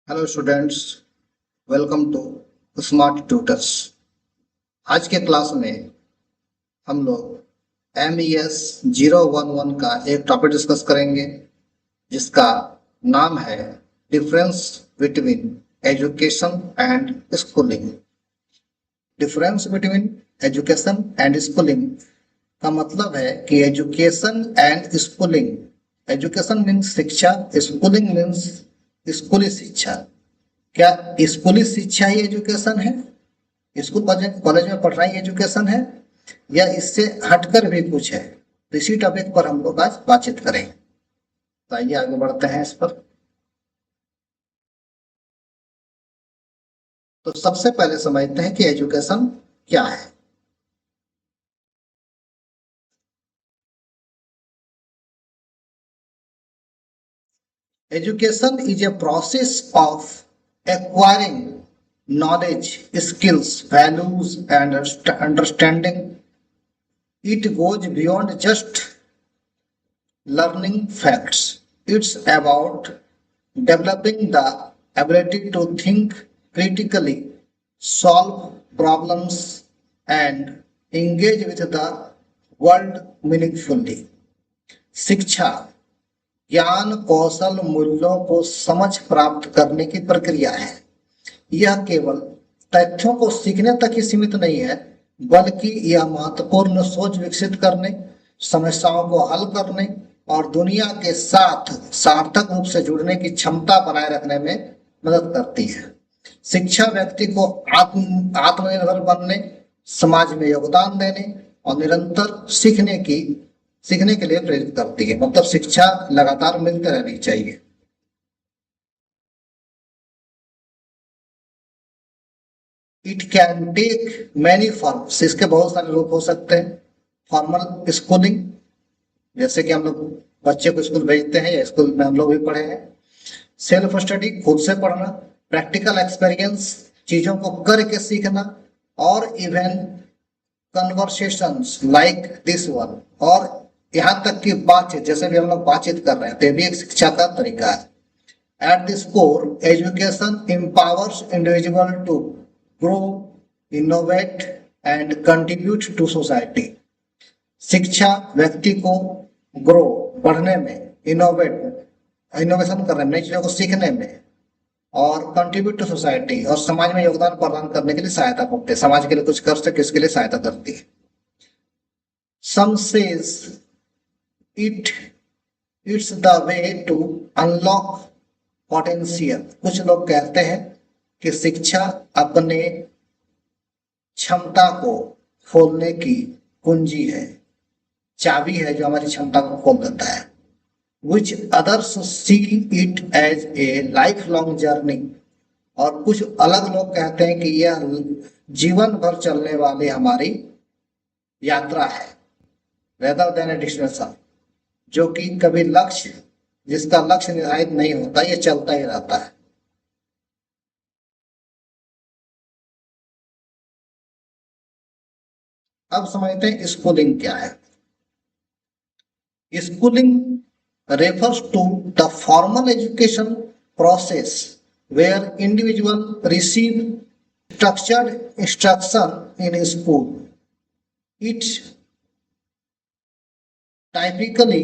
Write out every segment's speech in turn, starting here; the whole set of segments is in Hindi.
Hello students, welcome to smart tutors. आज के क्लास में हम लोग MES 011 का एक टॉपिक डिस्कस करेंगे जिसका नाम है difference between education and schooling. Difference between education and schooling का मतलब है कि education and schooling, education means शिक्षा, स्कूलिंग मीन्स स्कूली शिक्षा। क्या स्कूली शिक्षा ही एजुकेशन है? स्कूल कॉलेज में पढ़ना ही एजुकेशन है या इससे हटकर भी कुछ है? तो इसी टॉपिक पर हम लोग आज बातचीत करेंगे। तो आइए आगे बढ़ते हैं इस पर। तो सबसे पहले समझते हैं कि एजुकेशन क्या है। Education is a process of acquiring knowledge, skills, values, and understanding. It goes beyond just learning facts. It's about developing the ability to think critically, solve problems, and engage with the world meaningfully. शिक्षा ज्ञान, कौशल, मूल्यों को समझ प्राप्त करने की प्रक्रिया है। यह केवल तथ्यों को सीखने तक ही सीमित नहीं है, बल्कि यह महत्वपूर्ण सोच विकसित करने, समस्याओं को हल करने और दुनिया के साथ सार्थक रूप से जुड़ने की क्षमता बनाए रखने में मदद करती है। शिक्षा व्यक्ति को आत्मनिर्भर बनने, समाज में योगदान देने और निरंतर सीखने के लिए प्रेरित करती है। मतलब शिक्षा लगातार मिलती रहनी चाहिए। It can take many forms, इसके बहुत सारे रूप हो सकते हैं। फॉर्मल स्कूलिंग, जैसे कि हम लोग बच्चे को स्कूल भेजते हैं या स्कूल में हम लोग भी पढ़े हैं। सेल्फ स्टडी, खुद से पढ़ना। प्रैक्टिकल एक्सपीरियंस, चीजों को करके सीखना। और even conversations like this one, और यहाँ तक कि बातचीत, जैसे भी हम लोग बातचीत कर रहे हैं तो ये भी एक शिक्षा का तरीका है। At this core, education empowers individual to grow, innovate and contribute to society. शिक्षा व्यक्ति को ग्रो, बढ़ने में, इनोवेशन करने में, नई चीजों को सीखने में, और कंट्रीब्यूट टू सोसाइटी, और समाज में योगदान प्रदान करने के लिए सहायता करते हैं। समाज के लिए कुछ कर सके इसके लिए सहायता करती है। Some says it it's the way to unlock potential. कुछ लोग कहते हैं कि शिक्षा अपने क्षमता को खोलने की कुंजी है, चाबी है जो हमारी क्षमता को खोल देता है। Which others see it as a lifelong journey, और कुछ अलग लोग कहते हैं कि यह जीवन भर चलने वाली हमारी यात्रा है। rather than a destination, जो कि कभी जिसका लक्ष्य निर्धारित नहीं होता, ये चलता ही रहता है। अब समझते हैं स्कूलिंग क्या है। Schooling refers to the formal education process where individual receive structured instruction in school. It typically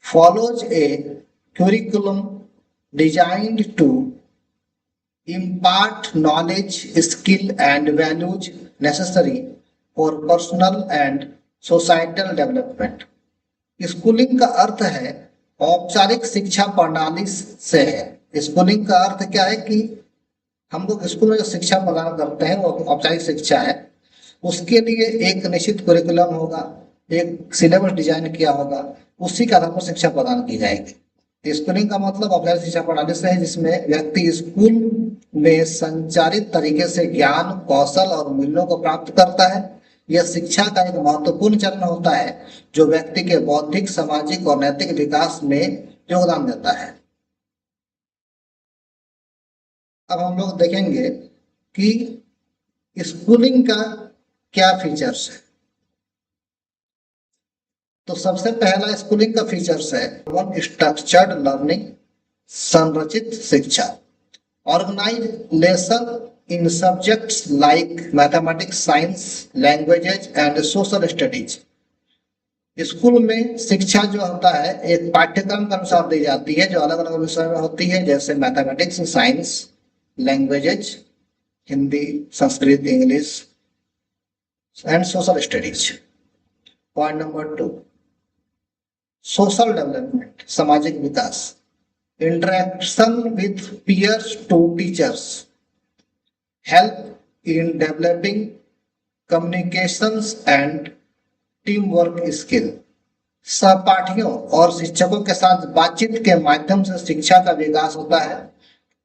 follows a curriculum designed to impart knowledge, skill and values necessary for personal and societal development. Schooling का अर्थ है औपचारिक शिक्षा प्रणाली से है। स्कूलिंग का अर्थ क्या है कि हम लोग स्कूल में जो शिक्षा प्रदान करते हैं वो औपचारिक शिक्षा है। उसके लिए एक निश्चित करिकुलम होगा, एक सिलेबस डिजाइन किया होगा, उसी के आधार पर शिक्षा प्रदान की जाएगी। स्कूलिंग का मतलब औपचारिक शिक्षा प्रणाली से है, जिसमें व्यक्ति स्कूल में संचारित तरीके से ज्ञान, कौशल और मूल्यों को प्राप्त करता है। यह शिक्षा का एक महत्वपूर्ण चरण होता है जो व्यक्ति के बौद्धिक, सामाजिक और नैतिक विकास में योगदान देता है। अब हम लोग देखेंगे कि स्कूलिंग का क्या फीचर्स है। तो सबसे पहला स्कूलिंग का फीचर्स है वन स्ट्रक्चर्ड लर्निंग, संरचित शिक्षा। Organize lesson in subjects like mathematics, science, languages and social studies. School में शिक्षा जो होता है एक पाठ्यक्रम के अनुसार दी जाती है जो अलग अलग विषय में होती है, जैसे mathematics, science, languages, Hindi, Sanskrit, English and social studies. Point number 2, social development, सामाजिक विकास। Interaction with peers to teachers help in developing communications and team work skill. सहपाठियों और शिक्षकों के साथ बातचीत के माध्यम से शिक्षा का विकास होता है,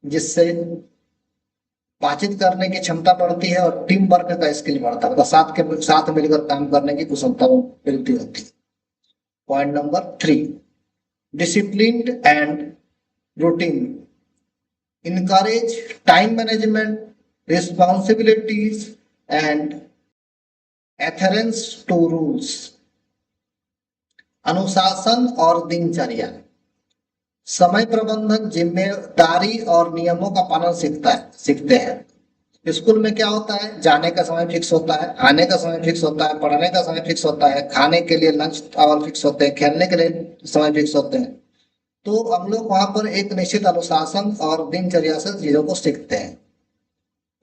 जिससे बातचीत करने की क्षमता बढ़ती है और टीम वर्क का स्किल बढ़ता है, मतलब साथ मिलकर काम करने की कुशलता वृद्धि होती है। Point number 3, disciplined and routine. Encourage time management, responsibilities and adherence to rules. अनुशासन और दिनचर्या, समय प्रबंधन, जिम्मेदारी और नियमों का पालन सीखते हैं। स्कूल में क्या होता है, जाने का समय फिक्स होता है, आने का समय फिक्स होता है, पढ़ने का समय फिक्स होता है, खाने के लिए लंच आवर फिक्स होते हैं, खेलने के लिए समय फिक्स होते हैं। तो हम लोग वहां पर एक निश्चित अनुशासन और दिनचर्या से चीजों को सीखते हैं।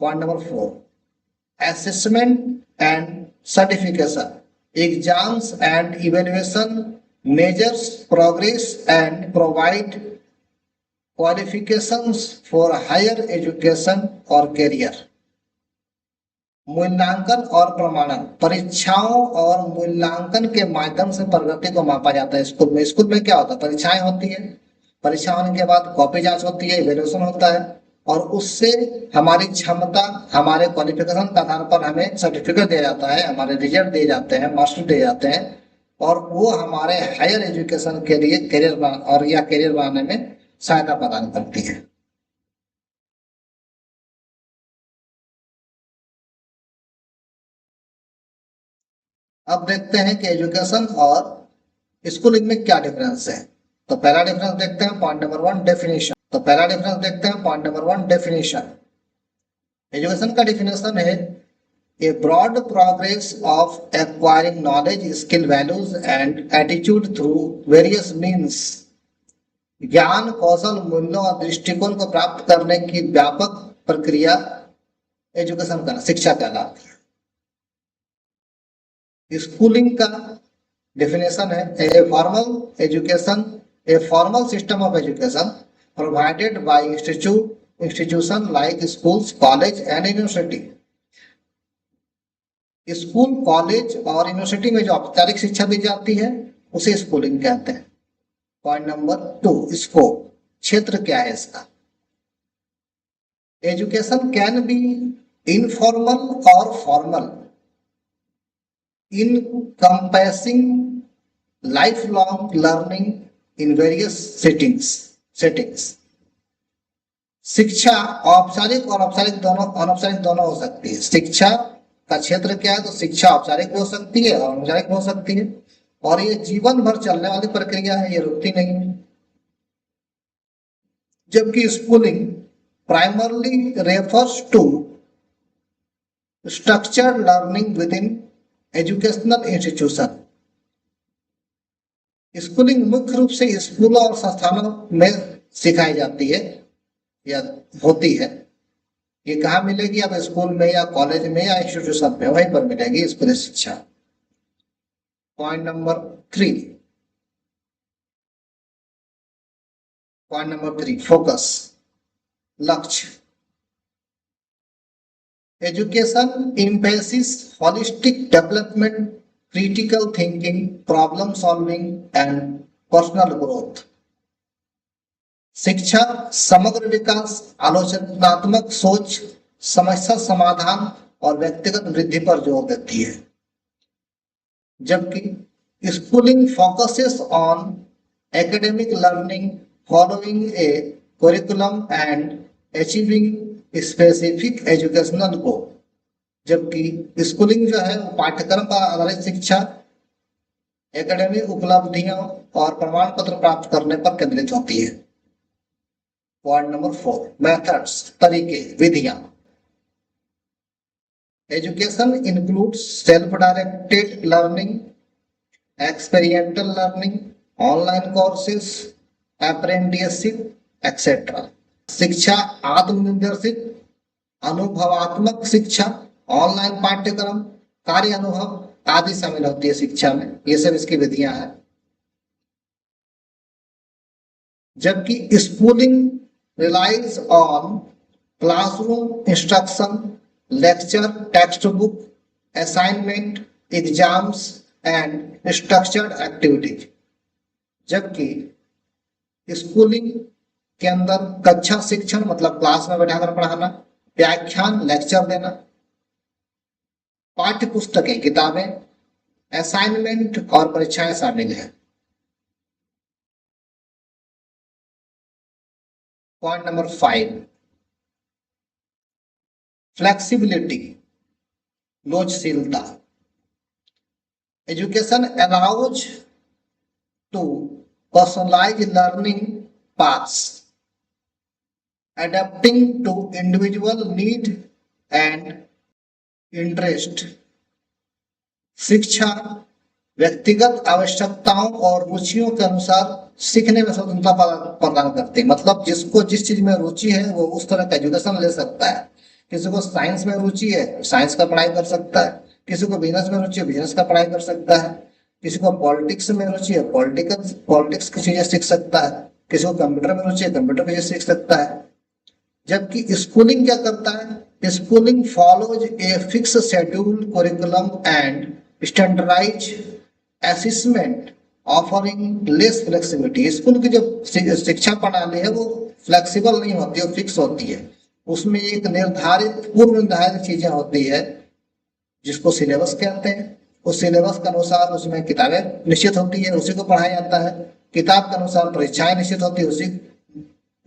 Point number 4, assessment and certification. Exams and evaluation measures progress and provide qualifications for higher education or career. मूल्यांकन और प्रमाणन, परीक्षाओं और मूल्यांकन के माध्यम से प्रगति को मापा जाता है। स्कूल में क्या होता है, परीक्षाएं होती है, परीक्षा होने के बाद कॉपी जांच होती है, इवेल्युएशन होता है और उससे हमारी क्षमता, हमारे क्वालिफिकेशन के आधार पर हमें सर्टिफिकेट दिया जाता है, हमारे रिजल्ट दिए जाते हैं, मार्क्स दिए जाते हैं और वो हमारे हायर एजुकेशन के लिए करियर बनाने में सहायता प्रदान करती है। अब देखते हैं कि एजुकेशन और स्कूलिंग में क्या डिफरेंस है। तो पहला डिफरेंस देखते हैं, पॉइंट नंबर 1, डेफिनेशन। तो पहला डिफरेंस देखते हैं, पॉइंट नंबर 1, डेफिनेशन। एजुकेशन का डिफिनेशन है a broad progress of acquiring knowledge, skill, values and attitude through various means। ज्ञान, कौशल, मूल्यों और दृष्टिकोण को प्राप्त करने की व्यापक प्रक्रिया एजुकेशन का शिक्षा कहलाती है। स्कूलिंग का डेफिनेशन है a formal education, a formal system of education provided by institution like schools, college and university. School, college और यूनिवर्सिटी में जो औपचारिक शिक्षा दी जाती है उसे स्कूलिंग कहते हैं। पॉइंट नंबर 2, स्कोप, क्षेत्र क्या है इसका। एजुकेशन कैन बी इनफॉर्मल और formal, encompassing lifelong learning in various settings। शिक्षा औपचारिक और अनौपचारिक दोनों हो सकती है। शिक्षा का क्षेत्र क्या है, तो शिक्षा औपचारिक भी हो सकती है और अनौपचारिक भी हो सकती है और ये जीवन भर चलने वाली प्रक्रिया है, ये रुकती नहीं है। जबकि schooling primarily refers to structured learning within educational institution. Schooling मुख्य रूप से स्कूलों और संस्थानों में सिखाई जाती है या होती है। ये कहाँ मिलेगी, अब स्कूल में या कॉलेज में या इंस्टीट्यूशन में, वहीं पर मिलेगी स्कूली शिक्षा। पॉइंट नंबर 3, फोकस, लक्ष्य। Education emphasis holistic development, critical thinking, problem solving and personal growth. शिक्षा समग्र विकास, आलोचनात्मक सोच, समस्या समाधान और व्यक्तिगत वृद्धि पर जोर देती है। जबकि schooling focuses on academic learning, following a curriculum and achieving specific educational goal. जबकि स्कूलिंग जो है वो पाठ्यक्रम पर आधारित शिक्षा, एकेडमिक उपलब्धियों और प्रमाण पत्र प्राप्त करने पर केंद्रित होती है। पॉइंट नंबर 4, मेथड्स, तरीके, विधियां। Education includes self directed learning, experimental learning, online courses, apprenticeship etcetera. शिक्षा आत्मनिर्देशित, अनुभवात्मक शिक्षा, ऑनलाइन पाठ्यक्रम, कार्य अनुभव आदि शामिल होती है शिक्षा में। ये सब इसकी विधियां हैं। जबकि schooling relies on classroom instruction, lecture, textbook, assignment, exams and structured activities. जबकि स्कूलिंग के अंदर कक्षा शिक्षण मतलब क्लास में बैठाकर पढ़ाना, व्याख्यान लेक्चर देना, पाठ्य पुस्तकें किताबें, असाइनमेंट और परीक्षाएं शामिल है। पॉइंट नंबर 5, फ्लेक्सिबिलिटी, लोचशीलता। Education allows to personalise learning paths, adapting to individual need and interest। शिक्षा व्यक्तिगत आवश्यकताओं और रुचियों के अनुसार सीखने में स्वतंत्रता प्रदान करती है। मतलब जिसको जिस चीज में रुचि है वो उस तरह का एजुकेशन ले सकता है। किसी को साइंस में रुचि है, साइंस का पढ़ाई कर सकता है। किसी को बिजनेस में रुचि है, बिजनेस का पढ़ाई कर सकता है। किसी को पॉलिटिक्स में रुचि है, पॉलिटिक्स की चीजें सीख सकता है। किसी को कंप्यूटर में रुचि है, कंप्यूटर की चीजें सीख सकता है। जबकि स्कूलिंग क्या करता है? Schooling follows a fix schedule, curriculum and standardize assessment offering less flexibility. School की जो शिक्षा प्रणाली है वो फ्लेक्सिबल नहीं होती, वो फिक्स होती है। उसमें एक निर्धारित पूर्व निर्धारित चीजें होती है जिसको सिलेबस कहते हैं। उस सिलेबस के अनुसार उसमें किताबें निश्चित होती है, उसी को पढ़ाया जाता है। किताब के अनुसार परीक्षाएं निश्चित होती है,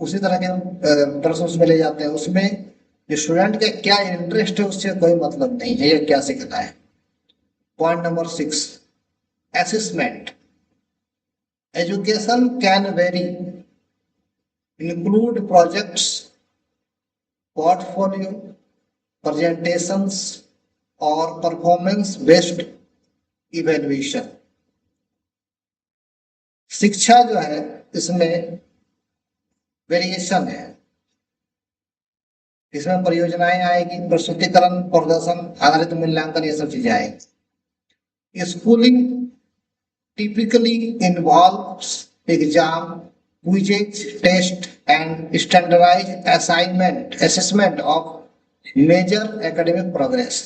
उसी तरह के प्रश्न उसमें ले जाते हैं। उसमें स्टूडेंट का क्या इंटरेस्ट है उससे कोई मतलब नहीं है, ये क्या सीखना है। Point number 6, assessment. Education can very, include projects, portfolio, presentations और परफॉर्मेंस बेस्ड इवेल्युएशन। शिक्षा जो है इसमें वेरिएशन है। इसमें परियोजनाएं आएगी, प्रस्तुतिकरण, प्रदर्शन आधारित मूल्यांकन, ये सब चीजें आएगी। Schooling typically involves exam, quizzes, test and standardized assignment assessment of major academic progress.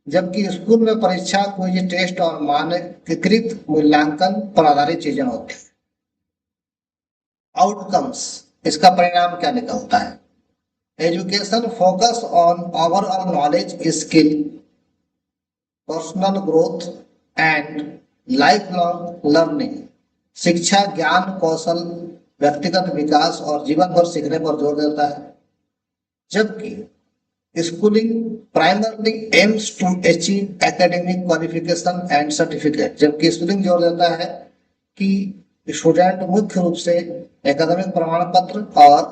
जबकि स्कूल में परीक्षा, क्विज, टेस्ट और मानकीकृत मूल्यांकन पर आधारित चीजें होती हैं। आउटकम्स, इसका परिणाम क्या निकलता है? Education focus on overall knowledge, skill, personal growth and life long learning. शिक्षा ज्ञान, कौशल, व्यक्तिगत विकास और जीवन भर सीखने पर जोर देता है। जबकि schooling primarily aims to achieve academic qualification and certificate. जबकि स्कूलिंग जोर देता है कि स्टूडेंट मुख्य रूप से एकेडमिक प्रमाण पत्र और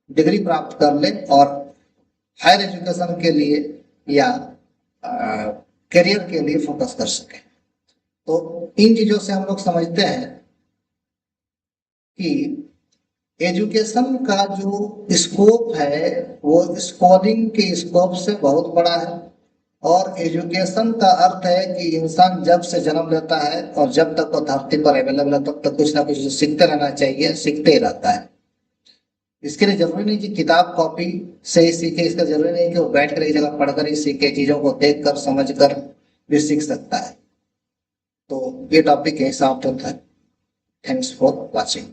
डिग्री प्राप्त कर ले और हायर एजुकेशन के लिए या करियर के लिए फोकस कर सके। तो इन चीजों से हम लोग समझते हैं कि एजुकेशन का जो स्कोप है वो स्कूलिंग के स्कोप से बहुत बड़ा है। और एजुकेशन का अर्थ है कि इंसान जब से जन्म लेता है और जब तक वो धरती पर अवेलेबल है तब तक कुछ ना कुछ सीखते रहना चाहिए, सीखते ही रहता है। इसके लिए जरूरी नहीं कि किताब कॉपी से ही सीखे, इसका जरूरी नहीं कि वो बैठ कर एक जगह पढ़कर ही सीखे, चीजों को देख कर समझ कर भी सीख सकता है। तो ये टॉपिक यही समाप्त होता है। Thanks for watching.